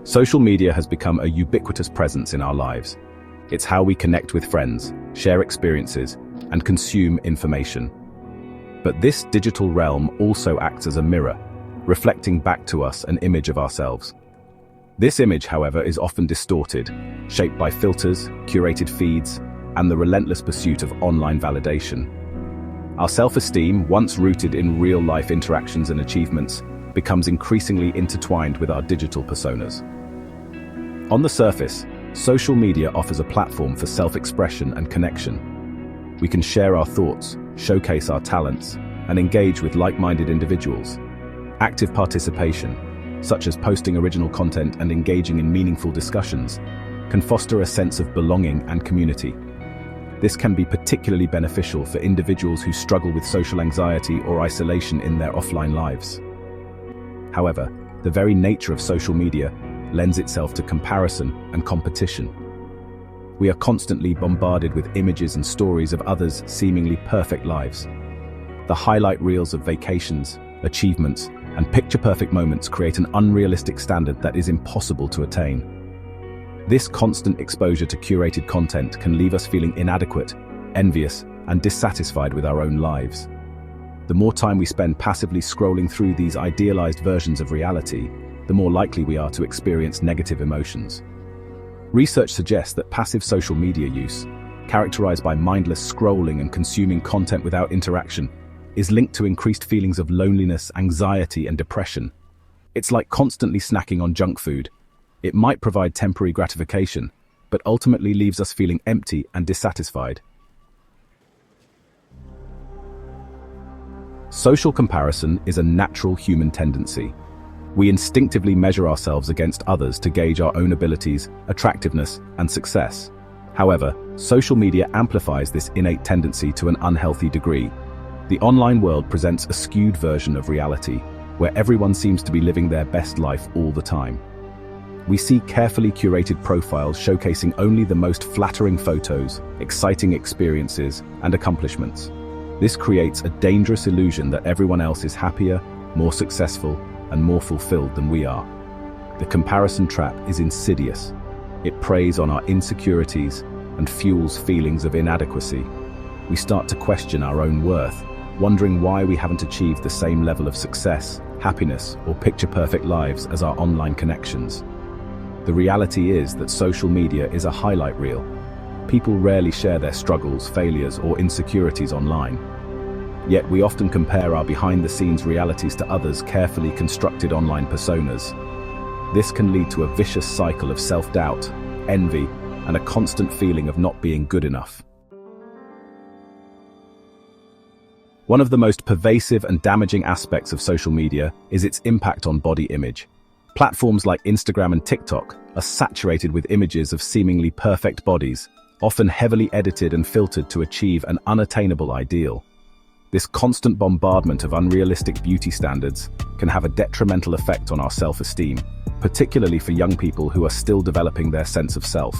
Social media has become a ubiquitous presence in our lives. It's how we connect with friends, share experiences, and consume information. But this digital realm also acts as a mirror, reflecting back to us an image of ourselves. This image, however, is often distorted, shaped by filters, curated feeds, and the relentless pursuit of online validation. Our self-esteem, once rooted in real-life interactions and achievements, becomes increasingly intertwined with our digital personas. On the surface, social media offers a platform for self-expression and connection. We can share our thoughts, showcase our talents, and engage with like-minded individuals. Active participation, such as posting original content and engaging in meaningful discussions, can foster a sense of belonging and community. This can be particularly beneficial for individuals who struggle with social anxiety or isolation in their offline lives. However, the very nature of social media lends itself to comparison and competition. We are constantly bombarded with images and stories of others' seemingly perfect lives. The highlight reels of vacations, achievements, and picture-perfect moments create an unrealistic standard that is impossible to attain. This constant exposure to curated content can leave us feeling inadequate, envious, and dissatisfied with our own lives. The more time we spend passively scrolling through these idealized versions of reality, the more likely we are to experience negative emotions. Research suggests that passive social media use, characterized by mindless scrolling and consuming content without interaction, is linked to increased feelings of loneliness, anxiety, and depression. It's like constantly snacking on junk food. It might provide temporary gratification, but ultimately leaves us feeling empty and dissatisfied. Social comparison is a natural human tendency. We instinctively measure ourselves against others to gauge our own abilities, attractiveness, and success. However, social media amplifies this innate tendency to an unhealthy degree. The online world presents a skewed version of reality, where everyone seems to be living their best life all the time. We see carefully curated profiles showcasing only the most flattering photos, exciting experiences, and accomplishments. This creates a dangerous illusion that everyone else is happier, more successful, and more fulfilled than we are. The comparison trap is insidious. It preys on our insecurities and fuels feelings of inadequacy. We start to question our own worth, wondering why we haven't achieved the same level of success, happiness, or picture-perfect lives as our online connections. The reality is that social media is a highlight reel. People rarely share their struggles, failures, or insecurities online. Yet we often compare our behind-the-scenes realities to others' carefully constructed online personas. This can lead to a vicious cycle of self-doubt, envy, and a constant feeling of not being good enough. One of the most pervasive and damaging aspects of social media is its impact on body image. Platforms like Instagram and TikTok are saturated with images of seemingly perfect bodies, often heavily edited and filtered to achieve an unattainable ideal. This constant bombardment of unrealistic beauty standards can have a detrimental effect on our self-esteem, particularly for young people who are still developing their sense of self.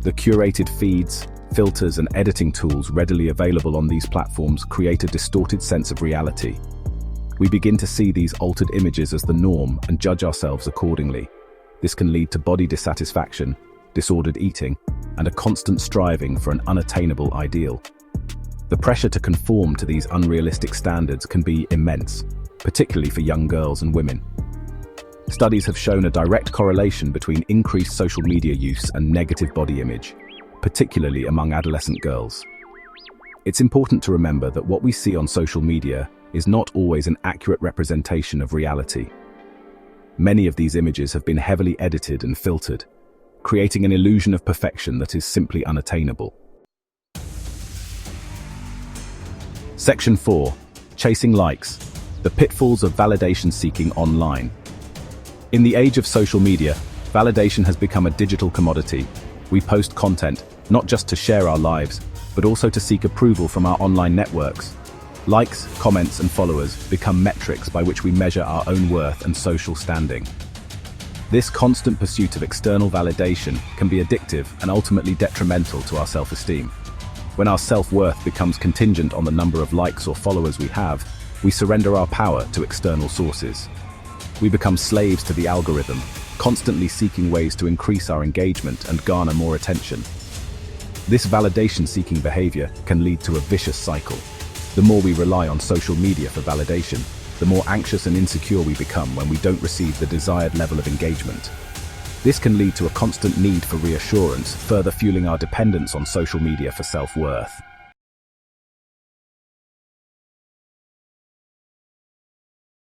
The curated feeds, filters, and editing tools readily available on these platforms create a distorted sense of reality. We begin to see these altered images as the norm and judge ourselves accordingly. This can lead to body dissatisfaction, disordered eating, and a constant striving for an unattainable ideal. The pressure to conform to these unrealistic standards can be immense, particularly for young girls and women. Studies have shown a direct correlation between increased social media use and negative body image, particularly among adolescent girls. It's important to remember that what we see on social media is not always an accurate representation of reality. Many of these images have been heavily edited and filtered, creating an illusion of perfection that is simply unattainable. Section 4. Chasing likes. The pitfalls of validation seeking online. In the age of social media, validation has become a digital commodity. We post content, not just to share our lives, but also to seek approval from our online networks. Likes, comments, and followers become metrics by which we measure our own worth and social standing. This constant pursuit of external validation can be addictive and ultimately detrimental to our self-esteem. When our self-worth becomes contingent on the number of likes or followers we have, we surrender our power to external sources. We become slaves to the algorithm, constantly seeking ways to increase our engagement and garner more attention. This validation-seeking behavior can lead to a vicious cycle. The more we rely on social media for validation, the more anxious and insecure we become when we don't receive the desired level of engagement. This can lead to a constant need for reassurance, further fueling our dependence on social media for self-worth.